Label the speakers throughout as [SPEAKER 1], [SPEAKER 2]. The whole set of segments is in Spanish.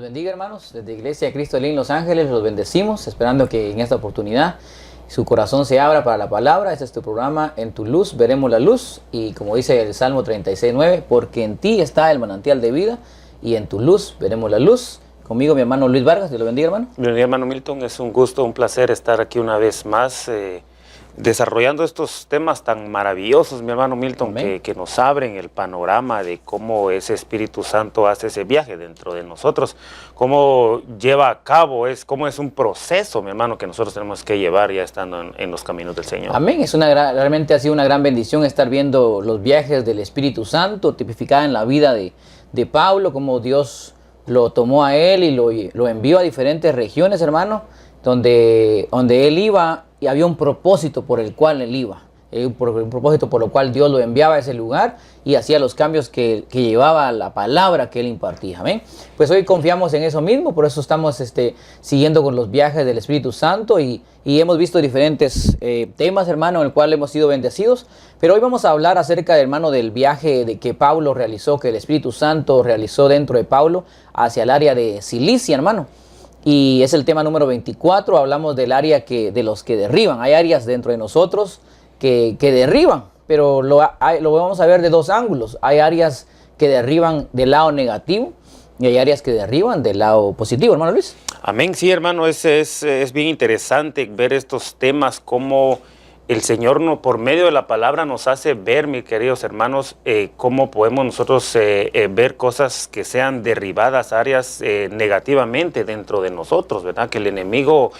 [SPEAKER 1] bendiga, hermanos. Desde Iglesia de Cristo en Los Ángeles los bendecimos, esperando que en esta oportunidad su corazón se abra para la palabra. Este es tu programa, En tu luz veremos la luz. Y como dice el Salmo 36:9, porque en ti está el manantial de vida y en tu luz veremos la luz. Conmigo mi hermano Luis Vargas. Dios lo bendiga, hermano.
[SPEAKER 2] Mi hermano Milton, es un gusto, un placer estar aquí una vez más desarrollando estos temas tan maravillosos, mi hermano Milton, que nos abren el panorama de cómo ese Espíritu Santo hace ese viaje dentro de nosotros, cómo lleva a cabo, cómo es un proceso, mi hermano, que nosotros tenemos que llevar ya estando en los caminos del Señor.
[SPEAKER 1] Amén. Realmente ha sido una gran bendición estar viendo los viajes del Espíritu Santo tipificada en la vida de Pablo, cómo Dios lo tomó a él y lo envió a diferentes regiones, hermano, donde él iba y había un propósito por el cual él iba, un propósito por el cual Dios lo enviaba a ese lugar y hacía los cambios que llevaba la palabra que él impartía. Amén. Pues hoy confiamos en eso mismo, por eso estamos siguiendo con los viajes del Espíritu Santo y hemos visto diferentes temas, hermano, en el cual hemos sido bendecidos. Pero hoy vamos a hablar acerca, hermano, del viaje que Pablo realizó, que el Espíritu Santo realizó dentro de Pablo hacia el área de Cilicia, hermano. Y es el tema número 24, hablamos del área de los que derriban. Hay áreas dentro de nosotros que derriban, pero lo vamos a ver de dos ángulos. Hay áreas que derriban del lado negativo y hay áreas que derriban del lado positivo, hermano Luis.
[SPEAKER 2] Amén, sí, hermano, es bien interesante ver estos temas, cómo el Señor por medio de la palabra nos hace ver, mis queridos hermanos, cómo podemos nosotros ver cosas que sean derribadas, áreas negativamente dentro de nosotros, ¿verdad? Que el enemigo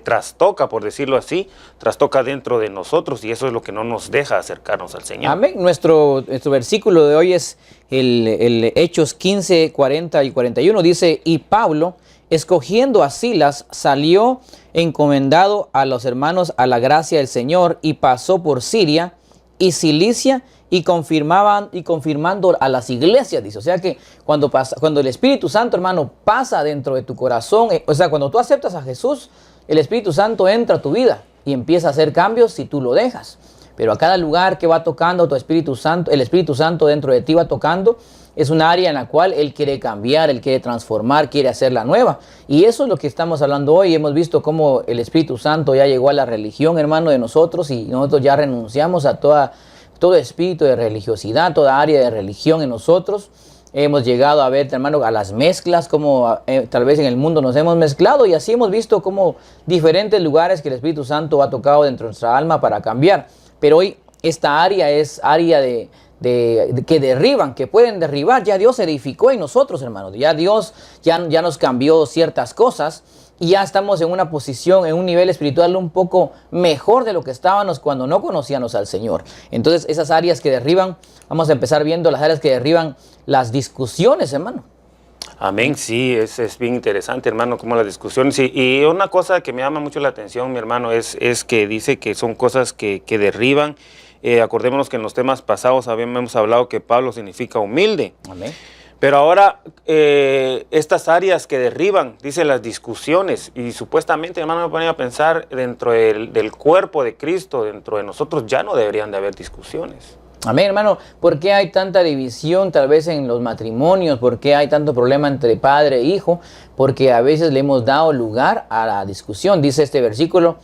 [SPEAKER 2] trastoca, por decirlo así, trastoca dentro de nosotros y eso es lo que no nos deja acercarnos al Señor.
[SPEAKER 1] Amén. Nuestro versículo de hoy es el Hechos 15, 40 y 41. Dice, y Pablo, escogiendo a Silas, salió encomendado a los hermanos a la gracia del Señor y pasó por Siria y Cilicia y confirmando a las iglesias, dice. O sea que cuando el Espíritu Santo, hermano, pasa dentro de tu corazón, o sea, cuando tú aceptas a Jesús, el Espíritu Santo entra a tu vida y empieza a hacer cambios si tú lo dejas. Pero a cada lugar que va tocando tu Espíritu Santo, el Espíritu Santo dentro de ti va tocando, es un área en la cual Él quiere cambiar, Él quiere transformar, quiere hacerla nueva. Y eso es lo que estamos hablando hoy. Hemos visto cómo el Espíritu Santo ya llegó a la religión, hermano, de nosotros, y nosotros ya renunciamos a todo espíritu de religiosidad, toda área de religión en nosotros. Hemos llegado a ver, hermano, a las mezclas, como tal vez en el mundo nos hemos mezclado, y así hemos visto como diferentes lugares que el Espíritu Santo ha tocado dentro de nuestra alma para cambiar. Pero hoy esta área es área que derriban, que pueden derribar. Ya Dios edificó en nosotros, hermanos. Ya Dios ya nos cambió ciertas cosas y ya estamos en una posición, en un nivel espiritual un poco mejor de lo que estábamos cuando no conocíamos al Señor. Entonces esas áreas que derriban, vamos a empezar viendo las áreas que derriban las discusiones, hermano.
[SPEAKER 2] Amén, sí, es bien interesante, hermano, como las discusiones. Y una cosa que me llama mucho la atención, mi hermano, es que dice que son cosas que derriban. Acordémonos que en los temas pasados hemos hablado que Pablo significa humilde.
[SPEAKER 1] Amén.
[SPEAKER 2] Pero ahora estas áreas que derriban, dice las discusiones, y supuestamente, hermano, me ponía a pensar dentro del cuerpo de Cristo, dentro de nosotros ya no deberían de haber discusiones.
[SPEAKER 1] Amén, hermano. ¿Por qué hay tanta división tal vez en los matrimonios? ¿Por qué hay tanto problema entre padre e hijo? Porque a veces le hemos dado lugar a la discusión. Dice este versículo,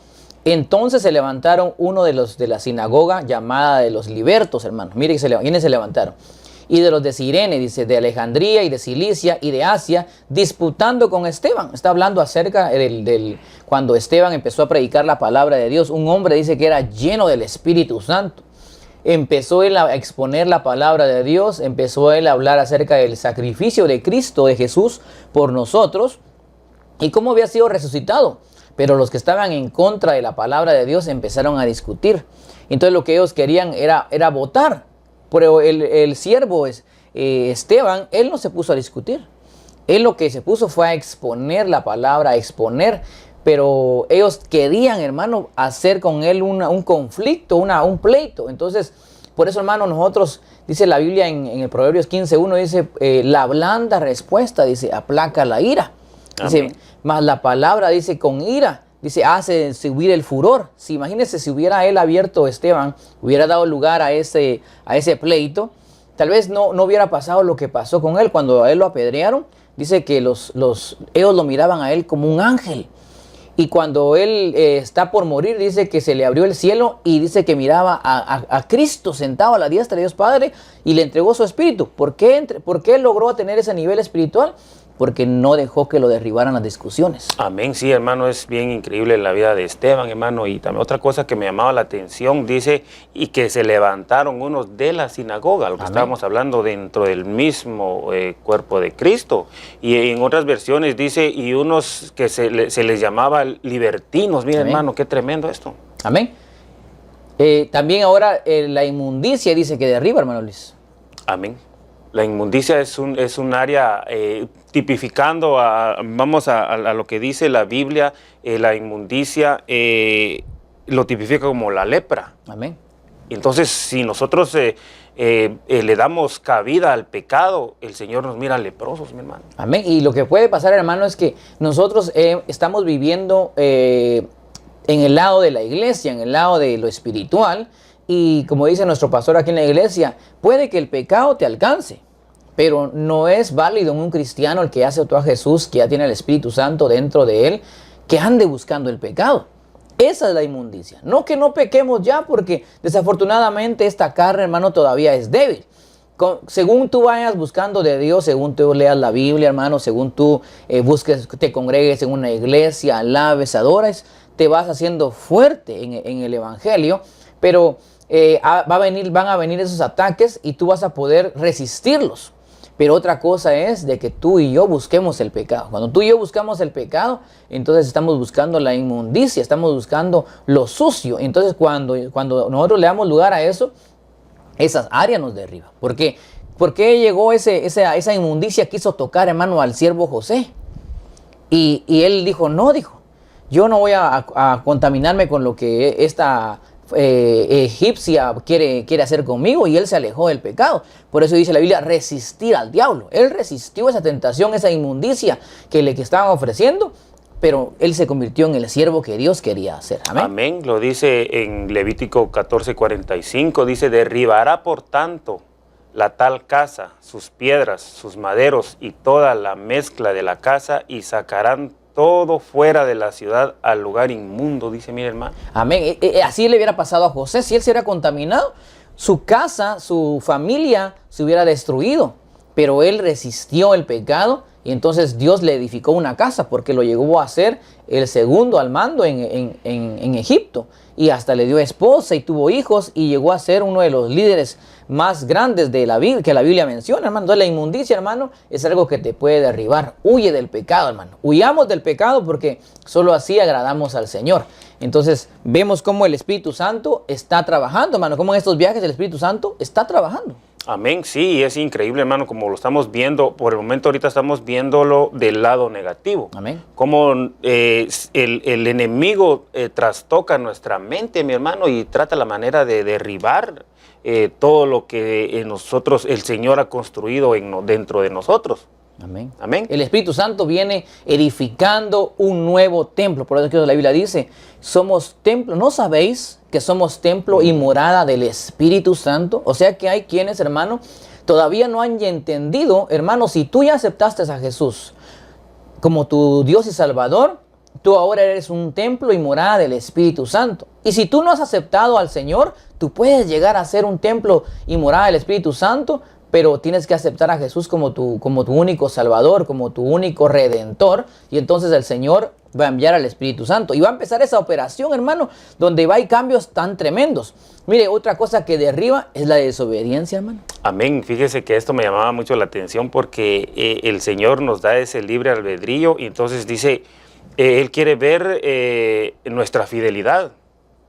[SPEAKER 1] entonces se levantaron uno de la sinagoga llamada de los libertos, hermano. Mire quiénes se levantaron. Y de los de Cirene, dice, de Alejandría y de Cilicia y de Asia, disputando con Esteban. Está hablando acerca cuando Esteban empezó a predicar la palabra de Dios. Un hombre dice que era lleno del Espíritu Santo. Empezó él a exponer la palabra de Dios, empezó él a hablar acerca del sacrificio de Cristo, de Jesús, por nosotros, y cómo había sido resucitado. Pero los que estaban en contra de la palabra de Dios empezaron a discutir. Entonces lo que ellos querían era votar. Pero el siervo Esteban, él no se puso a discutir. Él lo que se puso fue a exponer la palabra, a exponer. Pero ellos querían, hermano, hacer con él un conflicto, un pleito. Entonces, por eso, hermano, nosotros, dice la Biblia en el Proverbios 15:1, dice, la blanda respuesta, dice, aplaca la ira. Dice, más la palabra, dice, con ira, dice, hace subir el furor. Si imagínense, si hubiera él abierto, Esteban, hubiera dado lugar a ese pleito, tal vez no hubiera pasado lo que pasó con él cuando a él lo apedrearon. Dice que ellos lo miraban a él como un ángel. Y cuando él está por morir, dice que se le abrió el cielo y dice que miraba a Cristo sentado a la diestra de Dios Padre y le entregó su espíritu. ¿Por qué él logró tener ese nivel espiritual? Porque no dejó que lo derribaran las discusiones.
[SPEAKER 2] Amén, sí, hermano, es bien increíble la vida de Esteban, hermano. Y también otra cosa que me llamaba la atención, dice, y que se levantaron unos de la sinagoga, lo que estábamos hablando dentro del mismo cuerpo de Cristo. Y en otras versiones dice, y unos que se les llamaba libertinos. Mira, hermano, qué tremendo esto.
[SPEAKER 1] Amén. También ahora la inmundicia dice que derriba, hermano Luis.
[SPEAKER 2] Amén. La inmundicia es un área, tipificando, vamos a lo que dice la Biblia, la inmundicia lo tipifica como la lepra.
[SPEAKER 1] Amén.
[SPEAKER 2] Entonces, si nosotros le damos cabida al pecado, el Señor nos mira leprosos, mi hermano.
[SPEAKER 1] Amén. Y lo que puede pasar, hermano, es que nosotros estamos viviendo en el lado de la iglesia, en el lado de lo espiritual. Y como dice nuestro pastor aquí en la iglesia, puede que el pecado te alcance, pero no es válido en un cristiano, el que ya aceptó a Jesús, que ya tiene el Espíritu Santo dentro de él, que ande buscando el pecado. Esa es la inmundicia. No que no pequemos ya, porque desafortunadamente esta carne, hermano, todavía es débil. Según tú vayas buscando de Dios, según tú leas la Biblia, hermano, según tú busques, te congregues en una iglesia, alabes, adores, te vas haciendo fuerte en el Evangelio, pero van a venir esos ataques y tú vas a poder resistirlos. Pero otra cosa es de que tú y yo busquemos el pecado. Cuando tú y yo buscamos el pecado, entonces estamos buscando la inmundicia, estamos buscando lo sucio. Entonces cuando nosotros le damos lugar a eso, esas áreas nos derriban. ¿Por qué? ¿Por qué llegó esa inmundicia? Quiso tocar, hermano, al siervo José. Y él dijo, yo no voy a contaminarme con lo que esta egipcia quiere hacer conmigo, y él se alejó del pecado. Por eso dice la Biblia, resistir al diablo. Él resistió esa tentación, esa inmundicia que le estaban ofreciendo, pero él se convirtió en el siervo que Dios quería hacer. Amén.
[SPEAKER 2] Amén. Lo dice en Levítico 14:45, dice, derribará por tanto la tal casa, sus piedras, sus maderos y toda la mezcla de la casa, y sacarán todo fuera de la ciudad al lugar inmundo, dice, mire, hermano.
[SPEAKER 1] Amén. Así le hubiera pasado a José. Si él se hubiera contaminado, su casa, su familia se hubiera destruido. Pero él resistió el pecado, y entonces Dios le edificó una casa, porque lo llegó a ser el segundo al mando en Egipto. Y hasta le dio esposa y tuvo hijos, y llegó a ser uno de los líderes más grandes de la Biblia, que la Biblia menciona, hermano. Entonces la inmundicia, hermano, es algo que te puede derribar. Huye del pecado, hermano. Huyamos del pecado, porque solo así agradamos al Señor. Entonces vemos cómo el Espíritu Santo está trabajando, hermano. Cómo en estos viajes el Espíritu Santo está trabajando.
[SPEAKER 2] Amén, sí, es increíble, hermano, como lo estamos viendo. Por el momento ahorita estamos viéndolo del lado negativo.
[SPEAKER 1] Amén.
[SPEAKER 2] Como el enemigo trastoca nuestra mente, mi hermano, y trata la manera de derribar todo lo que nosotros, el Señor ha construido dentro de nosotros.
[SPEAKER 1] Amén.
[SPEAKER 2] Amén.
[SPEAKER 1] El Espíritu Santo viene edificando un nuevo templo. Por eso es que la Biblia dice, somos templo. ¿No sabéis que somos templo y morada del Espíritu Santo? O sea que hay quienes, hermano, todavía no han entendido, hermano, si tú ya aceptaste a Jesús como tu Dios y Salvador, tú ahora eres un templo y morada del Espíritu Santo. Y si tú no has aceptado al Señor, tú puedes llegar a ser un templo y morada del Espíritu Santo, pero tienes que aceptar a Jesús como tu único Salvador, como tu único Redentor, y entonces el Señor va a enviar al Espíritu Santo. Y va a empezar esa operación, hermano, donde hay cambios tan tremendos. Mire, otra cosa que derriba es la desobediencia, hermano.
[SPEAKER 2] Amén. Fíjese que esto me llamaba mucho la atención, porque el Señor nos da ese libre albedrío, y entonces dice, Él quiere ver nuestra fidelidad.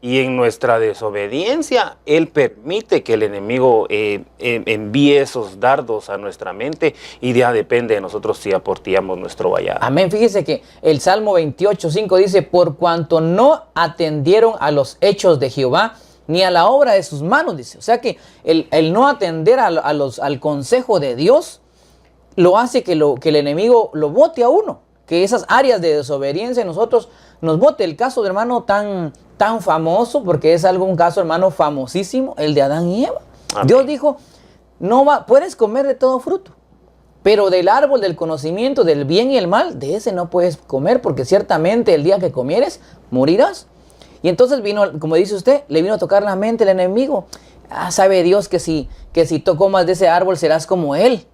[SPEAKER 2] Y en nuestra desobediencia, Él permite que el enemigo envíe esos dardos a nuestra mente, y ya depende de nosotros si aportamos nuestro vallado.
[SPEAKER 1] Amén. Fíjese que el Salmo 28:5 dice, por cuanto no atendieron a los hechos de Jehová, ni a la obra de sus manos, dice. O sea que el no atender al consejo de Dios, lo hace que el enemigo lo bote a uno. Que esas áreas de desobediencia nosotros nos bote. El caso de hermano tan famoso, porque es un caso, hermano, famosísimo, el de Adán y Eva. Amén. Dios dijo, puedes comer de todo fruto, pero del árbol del conocimiento del bien y el mal, de ese no puedes comer, porque ciertamente el día que comieres, morirás. Y entonces vino, como dice usted, le vino a tocar la mente el enemigo. Sabe Dios que si tú comas de ese árbol serás como él.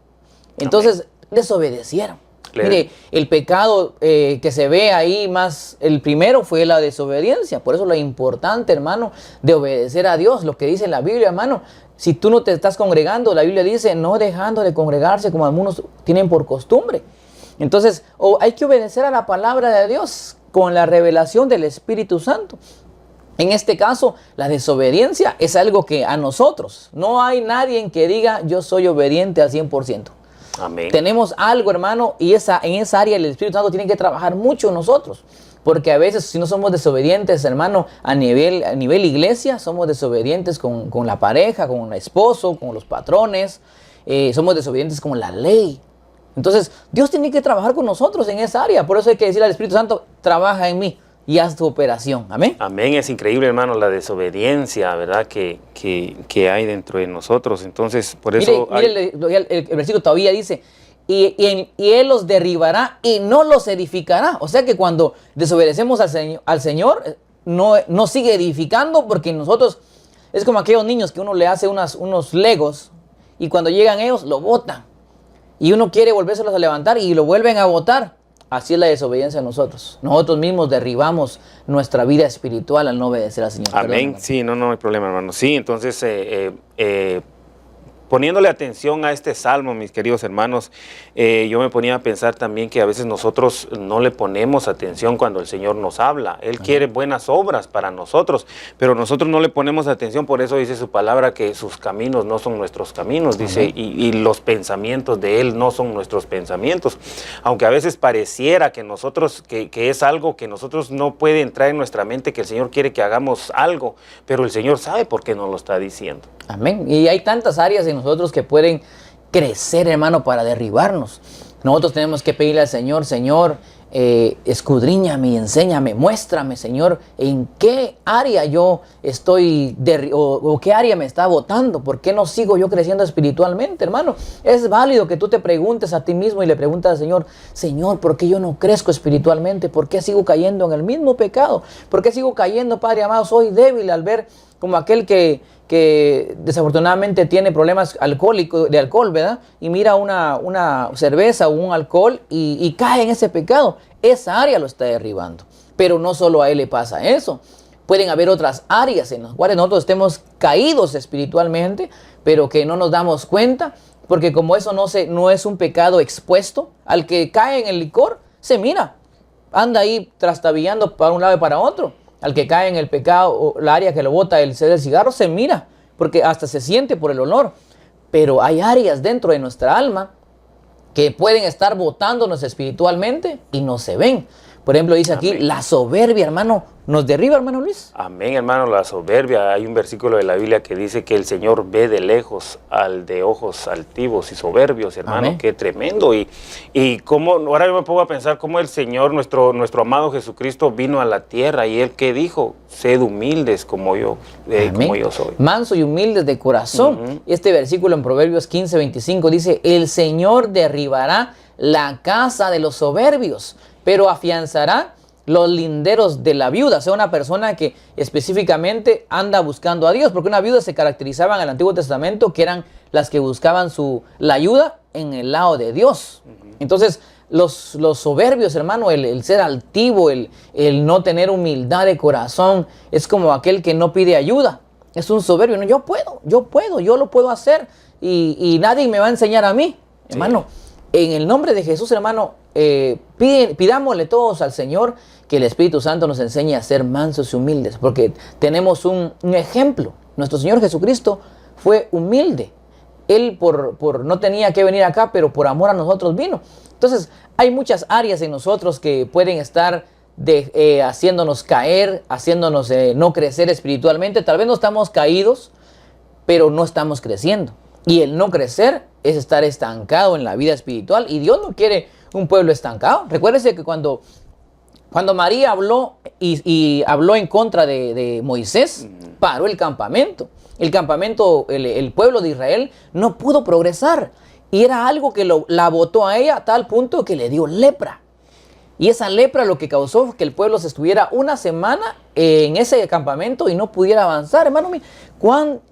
[SPEAKER 1] Entonces desobedecieron. Mire, el pecado que se ve ahí más, el primero fue la desobediencia. Por eso lo importante, hermano, de obedecer a Dios, lo que dice la Biblia, hermano. Si tú no te estás congregando, la Biblia dice, no dejando de congregarse como algunos tienen por costumbre. Entonces, hay que obedecer a la palabra de Dios con la revelación del Espíritu Santo. En este caso, la desobediencia es algo que a nosotros, no hay nadie que diga, yo soy obediente al 100%.
[SPEAKER 2] Amén.
[SPEAKER 1] Tenemos algo, hermano, y en esa área el Espíritu Santo tiene que trabajar mucho en nosotros. Porque a veces si no somos desobedientes, hermano, a nivel iglesia, somos desobedientes con la pareja, con el esposo, con los patrones, somos desobedientes con la ley. Entonces, Dios tiene que trabajar con nosotros en esa área. Por eso hay que decirle al Espíritu Santo, trabaja en mí y haz tu operación. Amén.
[SPEAKER 2] Amén. Es increíble, hermano, la desobediencia, ¿verdad? Que hay dentro de nosotros. Entonces, por eso...
[SPEAKER 1] Mire el versículo todavía dice, y Él los derribará y no los edificará. O sea que cuando desobedecemos al Señor, no sigue edificando, porque nosotros, es como aquellos niños que uno le hace unos legos y cuando llegan ellos lo botan. Y uno quiere volvérselos a levantar y lo vuelven a botar. Así es la desobediencia de nosotros. Nosotros mismos derribamos nuestra vida espiritual al no obedecer al Señor.
[SPEAKER 2] Amén. Perdón, sí, no hay problema, hermano. Sí, entonces, poniéndole atención a este salmo, mis queridos hermanos, yo me ponía a pensar también que a veces nosotros no le ponemos atención cuando el Señor nos habla. Él quiere buenas obras para nosotros, pero nosotros no le ponemos atención. Por eso dice su palabra que sus caminos no son nuestros caminos, dice, y los pensamientos de Él no son nuestros pensamientos. Aunque a veces pareciera que nosotros, que es algo que nosotros no puede entrar en nuestra mente, que el Señor quiere que hagamos algo, pero el Señor sabe por qué nos lo está diciendo.
[SPEAKER 1] Amén. Y hay tantas áreas en nosotros que pueden crecer, hermano, para derribarnos. Nosotros tenemos que pedirle al Señor, Señor, escudriñame y enséñame, muéstrame, Señor, en qué área yo estoy, o qué área me está botando, por qué no sigo yo creciendo espiritualmente, hermano. Es válido que tú te preguntes a ti mismo y le preguntes al Señor, Señor, ¿por qué yo no crezco espiritualmente? ¿Por qué sigo cayendo en el mismo pecado? ¿Por qué sigo cayendo, Padre amado? Soy débil al ver como aquel que desafortunadamente tiene problemas de alcohol, ¿verdad? Y mira una cerveza o un alcohol y cae en ese pecado. Esa área lo está derribando. Pero no solo a él le pasa eso. Pueden haber otras áreas en las cuales nosotros estemos caídos espiritualmente, pero que no nos damos cuenta, porque como eso no es un pecado expuesto, al que cae en el licor, se mira, anda ahí trastabillando para un lado y para otro. Al que cae en el pecado, o la área que lo bota el cigarro, se mira, porque hasta se siente por el olor. Pero hay áreas dentro de nuestra alma que pueden estar botándonos espiritualmente y no se ven. Por ejemplo, dice aquí, la soberbia, hermano, nos derriba, hermano Luis.
[SPEAKER 2] Amén, hermano, la soberbia. Hay un versículo de la Biblia que dice que el Señor ve de lejos al de ojos altivos y soberbios, hermano. Amén. Qué tremendo. Y cómo, ahora yo me pongo a pensar cómo el Señor, nuestro amado Jesucristo, vino a la tierra y Él, ¿qué dijo? Sed humildes como yo soy.
[SPEAKER 1] Manso y humildes de corazón. Este versículo en Proverbios 15:25 dice, el Señor derribará la casa de los soberbios, pero afianzará los linderos de la viuda. O sea, una persona que específicamente anda buscando a Dios, porque una viuda se caracterizaba en el Antiguo Testamento que eran las que buscaban la ayuda en el lado de Dios. Entonces, los soberbios, hermano, el ser altivo, el no tener humildad de corazón, es como aquel que no pide ayuda. Es un soberbio. No, yo lo puedo hacer y nadie me va a enseñar a mí. Sí. Hermano, en el nombre de Jesús, hermano, pidámosle todos al Señor que el Espíritu Santo nos enseñe a ser mansos y humildes, porque tenemos un ejemplo. Nuestro Señor Jesucristo fue humilde. Él no tenía que venir acá, pero por amor a nosotros vino. Entonces, hay muchas áreas en nosotros que pueden estar haciéndonos caer, haciéndonos no crecer espiritualmente. Tal vez no estamos caídos, pero no estamos creciendo. Y el no crecer es estar estancado en la vida espiritual. Y Dios no quiere un pueblo estancado. Recuérdese que cuando María habló y habló en contra de Moisés, paró el campamento. el campamento, el pueblo de Israel no pudo progresar. Y era algo que la botó a ella a tal punto que le dio lepra. Y esa lepra lo que causó fue que el pueblo se estuviera una semana en ese campamento y no pudiera avanzar. Hermano mío,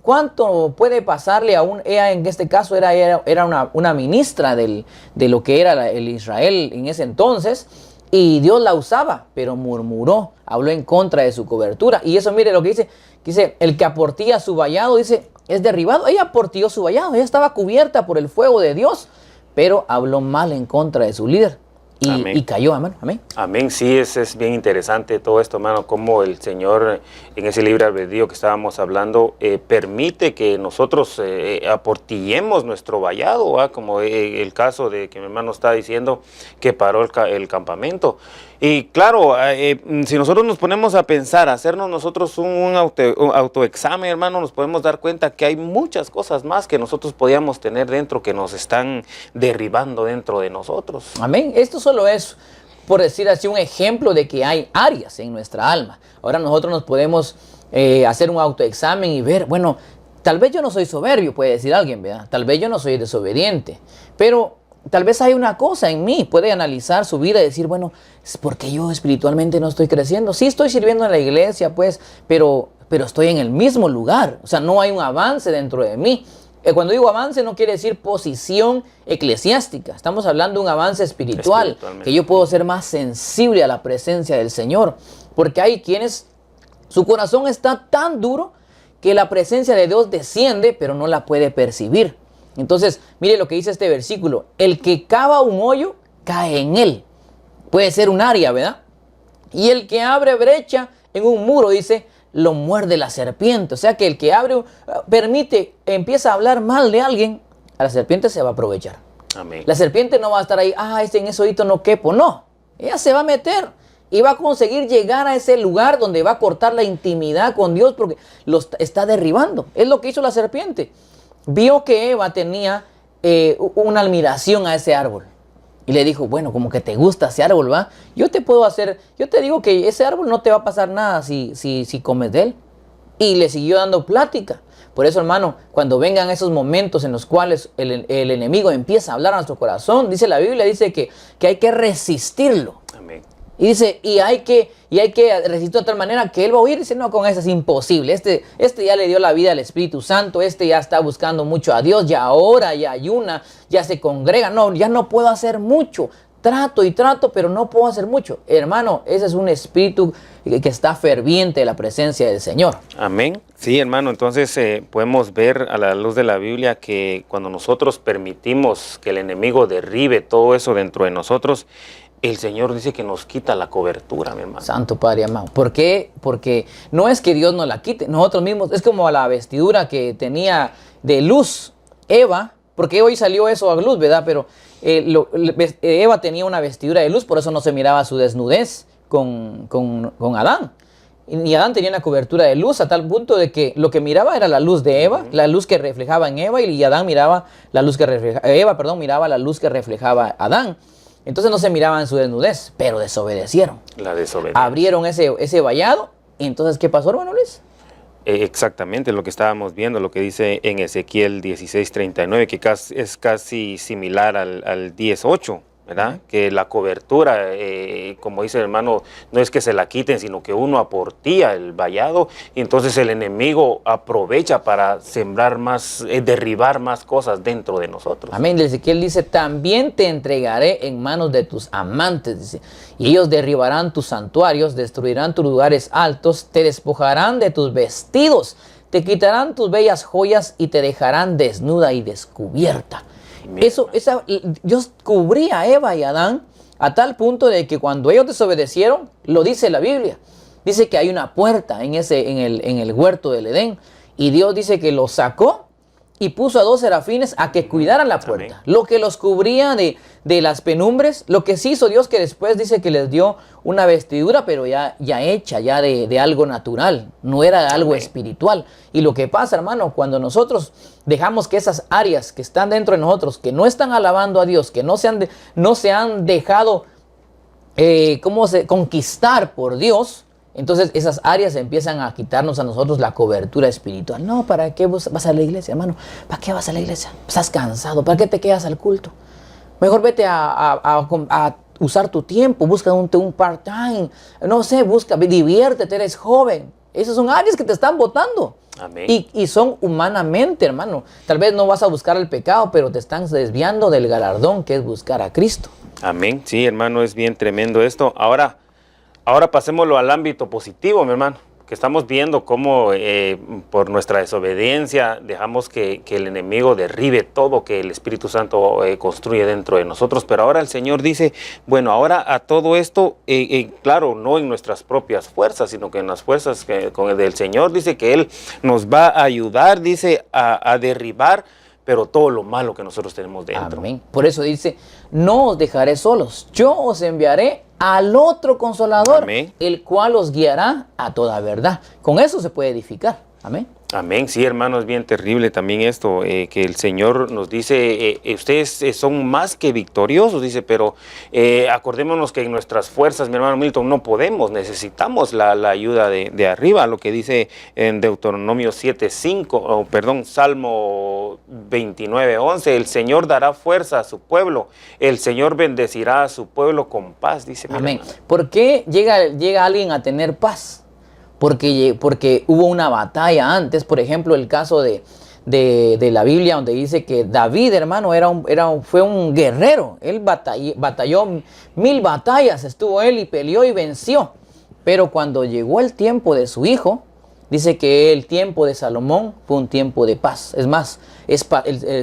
[SPEAKER 1] ¿cuánto puede pasarle a ella en este caso era una ministra de lo que era el Israel en ese entonces? Y Dios la usaba, pero murmuró, habló en contra de su cobertura. Y eso, mire lo que dice, el que aportilla su vallado, dice, es derribado. Ella aportilló su vallado, ella estaba cubierta por el fuego de Dios, pero habló mal en contra de su líder. Y cayó, hermano. Amén.
[SPEAKER 2] Amén. Sí, es bien interesante todo esto, hermano, cómo el Señor en ese libre albedrío que estábamos hablando permite que nosotros aportillemos nuestro vallado, ¿va? Como el caso de que mi hermano está diciendo que paró el campamento. Y claro, si nosotros nos ponemos a pensar, hacernos nosotros un autoexamen, hermano, nos podemos dar cuenta que hay muchas cosas más que nosotros podíamos tener dentro que nos están derribando dentro de nosotros.
[SPEAKER 1] Amén. Esto solo es, por decir así, un ejemplo de que hay áreas en nuestra alma. Ahora nosotros nos podemos hacer un autoexamen y ver, bueno, tal vez yo no soy soberbio, puede decir alguien, ¿verdad? Tal vez yo no soy desobediente, pero tal vez hay una cosa en mí, puede analizar su vida y decir, bueno, ¿es porque yo espiritualmente no estoy creciendo? Sí estoy sirviendo en la iglesia, pues, pero estoy en el mismo lugar, o sea, no hay un avance dentro de mí. Cuando digo avance no quiere decir posición eclesiástica, estamos hablando de un avance espiritual, que yo puedo ser más sensible a la presencia del Señor, porque hay quienes, su corazón está tan duro que la presencia de Dios desciende, pero no la puede percibir. Entonces, mire lo que dice este versículo, el que cava un hoyo, cae en él. Puede ser un área, ¿verdad? Y el que abre brecha en un muro, dice, lo muerde la serpiente. O sea que el que empieza a hablar mal de alguien, a la serpiente se va a aprovechar.
[SPEAKER 2] Amén.
[SPEAKER 1] La serpiente no va a estar ahí, en ese hoyito no quepo. No, ella se va a meter y va a conseguir llegar a ese lugar donde va a cortar la intimidad con Dios porque lo está derribando. Es lo que hizo la serpiente. Vio que Eva tenía una admiración a ese árbol. Y le dijo, bueno, como que te gusta ese árbol, ¿va? Yo te digo que ese árbol no te va a pasar nada si comes de él. Y le siguió dando plática. Por eso, hermano, cuando vengan esos momentos en los cuales el enemigo empieza a hablar a nuestro corazón, dice la Biblia, dice que hay que resistirlo.
[SPEAKER 2] Amén.
[SPEAKER 1] Y dice, y hay que resistir de tal manera que él va a huir. Dice, no, con eso es imposible. Este ya le dio la vida al Espíritu Santo. Este ya está buscando mucho a Dios. Ya ora, ya ayuna, ya se congrega. No, ya no puedo hacer mucho. Trato, pero no puedo hacer mucho. Hermano, ese es un espíritu que está ferviente de la presencia del Señor.
[SPEAKER 2] Amén. Sí, hermano, entonces podemos ver a la luz de la Biblia que cuando nosotros permitimos que el enemigo derribe todo eso dentro de nosotros, el Señor dice que nos quita la cobertura, mi hermano.
[SPEAKER 1] Santo Padre amado. ¿Por qué? Porque no es que Dios nos la quite. Nosotros mismos, es como la vestidura que tenía de luz Eva, porque hoy salió eso a luz, ¿verdad? Pero Eva tenía una vestidura de luz, por eso no se miraba su desnudez con Adán. Y Adán tenía una cobertura de luz a tal punto de que lo que miraba era la luz de Eva, la luz que reflejaba en Eva, y Adán miraba la luz que reflejaba, miraba la luz que reflejaba Adán. Entonces no se miraban en su desnudez, pero desobedecieron.
[SPEAKER 2] La desobediencia.
[SPEAKER 1] Abrieron ese vallado. Y entonces, ¿qué pasó, hermano Luis?
[SPEAKER 2] Exactamente lo que estábamos viendo, lo que dice en Ezequiel 16:39, que es casi similar al 10:8, ¿verdad? Que la cobertura, como dice el hermano, no es que se la quiten, sino que uno aportía el vallado y entonces el enemigo aprovecha para sembrar más, derribar más cosas dentro de nosotros.
[SPEAKER 1] Amén. Ezequiel dice, también te entregaré en manos de tus amantes, dice, y ellos derribarán tus santuarios, destruirán tus lugares altos, te despojarán de tus vestidos, te quitarán tus bellas joyas y te dejarán desnuda y descubierta. Dios cubría a Eva y a Adán a tal punto de que cuando ellos desobedecieron, lo dice la Biblia, dice que hay una puerta en el huerto del Edén, y Dios dice que los sacó y puso a 2 serafines a que cuidaran la puerta. Amén. Lo que los cubría de las penumbres, lo que sí hizo Dios, que después dice que les dio una vestidura, pero ya hecha, ya de algo natural, no era algo Amén. Espiritual. Y lo que pasa, hermano, cuando nosotros dejamos que esas áreas que están dentro de nosotros, que no están alabando a Dios, que no se han dejado conquistar por Dios, Entonces esas áreas empiezan a quitarnos a nosotros la cobertura espiritual. No, ¿para qué vas a la iglesia, hermano? ¿Para qué vas a la iglesia? Estás cansado, ¿para qué te quedas al culto? Mejor vete a usar tu tiempo, busca un part-time, no sé, diviértete, eres joven. Esas son áreas que te están botando.
[SPEAKER 2] Amén.
[SPEAKER 1] Y son humanamente, hermano. Tal vez no vas a buscar el pecado, pero te están desviando del galardón que es buscar a Cristo.
[SPEAKER 2] Amén. Sí, hermano, es bien tremendo esto. Ahora pasémoslo al ámbito positivo, mi hermano, que estamos viendo cómo por nuestra desobediencia dejamos que el enemigo derribe todo que el Espíritu Santo construye dentro de nosotros. Pero ahora el Señor dice, bueno, ahora a todo esto, claro, no en nuestras propias fuerzas, sino que en las fuerzas del Señor, dice que Él nos va a ayudar, dice, a derribar, pero todo lo malo que nosotros tenemos dentro.
[SPEAKER 1] Amén. Por eso dice, no os dejaré solos, yo os enviaré al otro Consolador,
[SPEAKER 2] amén,
[SPEAKER 1] el cual os guiará a toda verdad. Con eso se puede edificar. Amén.
[SPEAKER 2] Amén. Sí, hermano, es bien terrible también esto, que el Señor nos dice, ustedes son más que victoriosos, dice, pero acordémonos que en nuestras fuerzas, mi hermano Milton, no podemos, necesitamos la ayuda de arriba, lo que dice en Deuteronomio 7:5, Salmo 29:11, el Señor dará fuerza a su pueblo, el Señor bendecirá a su pueblo con paz, dice.
[SPEAKER 1] Amén. ¿Por qué llega alguien a tener paz? Porque hubo una batalla antes, por ejemplo, el caso de la Biblia, donde dice que David, hermano, fue un guerrero. Él batalló 1000 batallas, estuvo él y peleó y venció. Pero cuando llegó el tiempo de su hijo, dice que el tiempo de Salomón fue un tiempo de paz. Es más,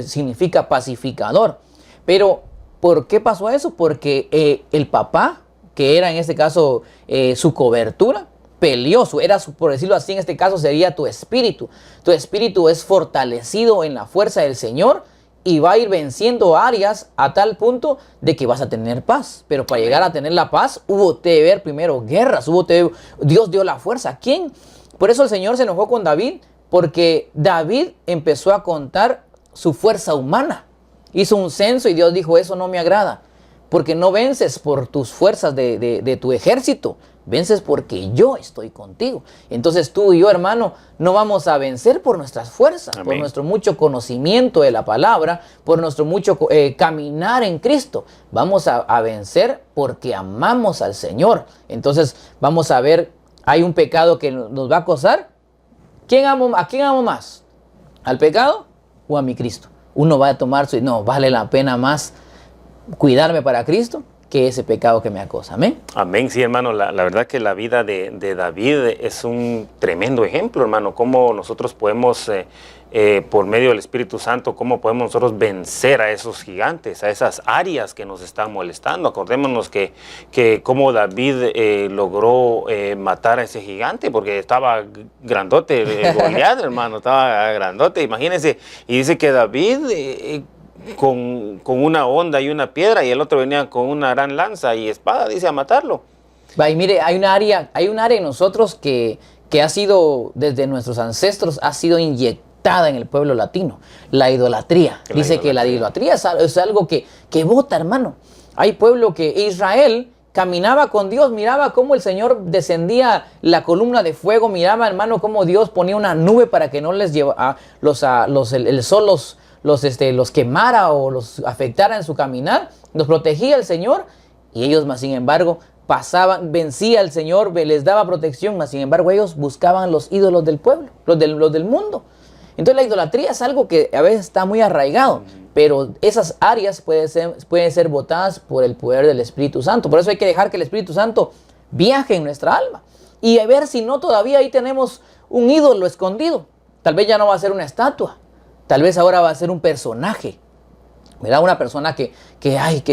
[SPEAKER 1] significa pacificador. Pero, ¿por qué pasó eso? Porque el papá, que era en este caso su cobertura, peleó, por decirlo así, en este caso sería tu espíritu. Tu espíritu es fortalecido en la fuerza del Señor y va a ir venciendo áreas a tal punto de que vas a tener paz. Pero para llegar a tener la paz, hubo que ver primero guerras, Dios dio la fuerza. ¿Quién? Por eso el Señor se enojó con David, porque David empezó a contar su fuerza humana. Hizo un censo y Dios dijo, eso no me agrada, porque no vences por tus fuerzas de tu ejército, vences porque yo estoy contigo. Entonces tú y yo, hermano, no vamos a vencer por nuestras fuerzas, amén, por nuestro mucho conocimiento de la palabra, por nuestro mucho caminar en Cristo. Vamos a vencer porque amamos al Señor. Entonces vamos a ver, hay un pecado que nos va a acosar. ¿A quién amo más? ¿Al pecado o a mi Cristo? Uno va a tomar no, vale la pena más cuidarme para Cristo que ese pecado que me acosa. Amén.
[SPEAKER 2] Amén, sí, hermano. La verdad que la vida de David es un tremendo ejemplo, hermano. Cómo nosotros podemos, por medio del Espíritu Santo, cómo podemos nosotros vencer a esos gigantes, a esas áreas que nos están molestando. Acordémonos que cómo David logró matar a ese gigante, porque estaba grandote, Goliat, hermano, estaba grandote, imagínense. Y dice que David... Con una honda y una piedra, y el otro venía con una gran lanza y espada, dice, a matarlo.
[SPEAKER 1] Y mire, hay un área en nosotros que ha sido, desde nuestros ancestros, ha sido inyectada en el pueblo latino, la idolatría. Dice que la idolatría es algo que bota, hermano. Hay pueblo que Israel caminaba con Dios, miraba cómo el Señor descendía la columna de fuego, miraba, hermano, cómo Dios ponía una nube para que no les llevara el sol los quemara o los afectara en su caminar. Los protegía el Señor, y ellos, más sin embargo, vencía el Señor, les daba protección, más sin embargo ellos buscaban los ídolos del pueblo, los del mundo. Entonces la idolatría es algo que a veces está muy arraigado, pero esas áreas pueden ser botadas por el poder del Espíritu Santo. Por eso hay que dejar que el Espíritu Santo viaje en nuestra alma y a ver si no todavía ahí tenemos un ídolo escondido. Tal vez ya no va a ser una estatua, tal vez ahora va a ser un personaje, ¿verdad? Una persona que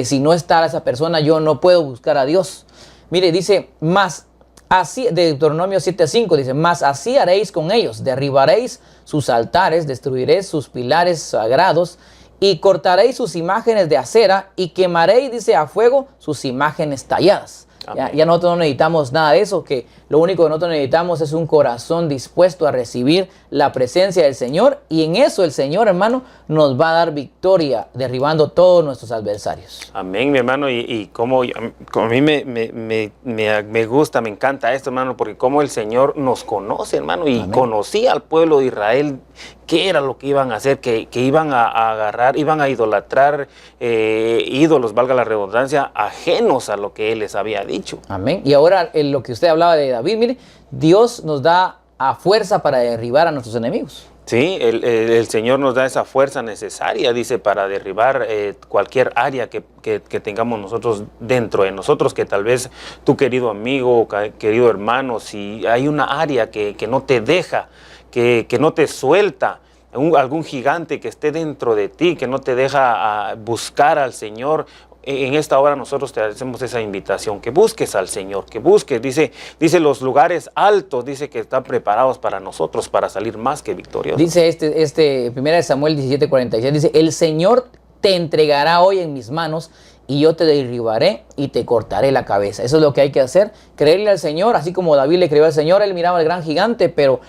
[SPEAKER 1] si no está esa persona, yo no puedo buscar a Dios. Mire, dice, más así, de Deuteronomio 7:5, dice, más así haréis con ellos, derribaréis sus altares, destruiréis sus pilares sagrados, y cortaréis sus imágenes de acera, y quemaréis, dice, a fuego sus imágenes talladas. Ya nosotros no necesitamos nada de eso, que lo único que nosotros necesitamos es un corazón dispuesto a recibir la presencia del Señor, y en eso el Señor, hermano, nos va a dar victoria, derribando todos nuestros adversarios.
[SPEAKER 2] Amén, mi hermano, y como a mí me gusta, me encanta esto, hermano, porque como el Señor nos conoce, hermano, y
[SPEAKER 1] Amén.
[SPEAKER 2] conocía al pueblo de Israel, qué era lo que iban a hacer, que iban a agarrar, iban a idolatrar ídolos, valga la redundancia, ajenos a lo que Él les había dicho.
[SPEAKER 1] Amén. Y ahora, en lo que usted hablaba de David, mire, Dios nos da a fuerza para derribar a nuestros enemigos.
[SPEAKER 2] Sí, el Señor nos da esa fuerza necesaria, dice, para derribar cualquier área que tengamos nosotros dentro de nosotros, que tal vez tu querido amigo, querido hermano, si hay una área que no te deja, que no te suelta, algún gigante que esté dentro de ti, que no te deja buscar al Señor. En esta hora nosotros te hacemos esa invitación, que busques al Señor, que busques, dice los lugares altos, dice que están preparados para nosotros, para salir más que victoriosos.
[SPEAKER 1] Dice 1 Samuel 17:46, dice, el Señor te entregará hoy en mis manos, y yo te derribaré y te cortaré la cabeza. Eso es lo que hay que hacer, creerle al Señor, así como David le creyó al Señor. Él miraba al gran gigante, pero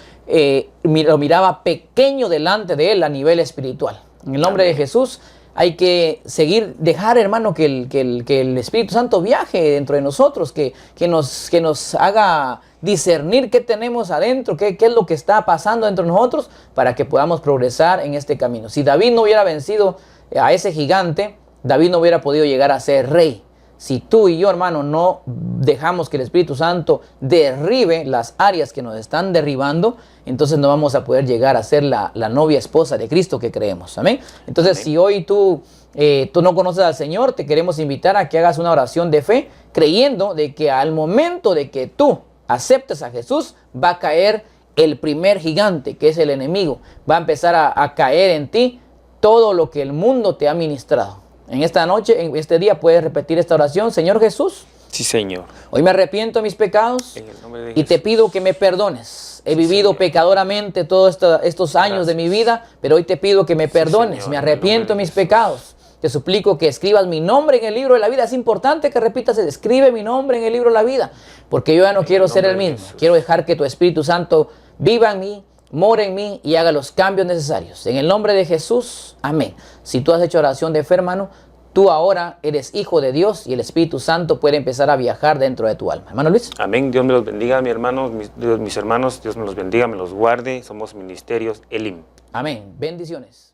[SPEAKER 1] lo miraba pequeño delante de él a nivel espiritual. En el nombre de Jesús, hay que seguir, dejar, hermano, que el Espíritu Santo viaje dentro de nosotros, que nos haga discernir qué tenemos adentro, qué es lo que está pasando dentro de nosotros, para que podamos progresar en este camino. Si David no hubiera vencido a ese gigante, David no hubiera podido llegar a ser rey. Si tú y yo, hermano, no dejamos que el Espíritu Santo derribe las áreas que nos están derribando, entonces no vamos a poder llegar a ser la novia esposa de Cristo que creemos. Amén. Entonces, amén. Si hoy tú no conoces al Señor, te queremos invitar a que hagas una oración de fe, creyendo de que al momento de que tú aceptes a Jesús, va a caer el primer gigante, que es el enemigo. Va a empezar a caer en ti todo lo que el mundo te ha ministrado. En esta noche, en este día, puedes repetir esta oración. Señor Jesús.
[SPEAKER 2] Sí, Señor.
[SPEAKER 1] Hoy me arrepiento de mis pecados y te pido que me perdones. He vivido pecadoramente todos estos años de mi vida, pero hoy te pido que me perdones. Me arrepiento de mis pecados. Te suplico que escribas mi nombre en el libro de la vida. Es importante que repitas, escribe mi nombre en el libro de la vida, porque yo ya no quiero ser el mismo. Quiero dejar que tu Espíritu Santo viva en mí, more en mí y haga los cambios necesarios. En el nombre de Jesús, amén. Si tú has hecho oración de fe, hermano, tú ahora eres hijo de Dios y el Espíritu Santo puede empezar a viajar dentro de tu alma. Hermano Luis.
[SPEAKER 2] Amén. Dios me los bendiga, mi hermano, mis hermanos. Dios me los bendiga, me los guarde. Somos Ministerios Elim.
[SPEAKER 1] Amén. Bendiciones.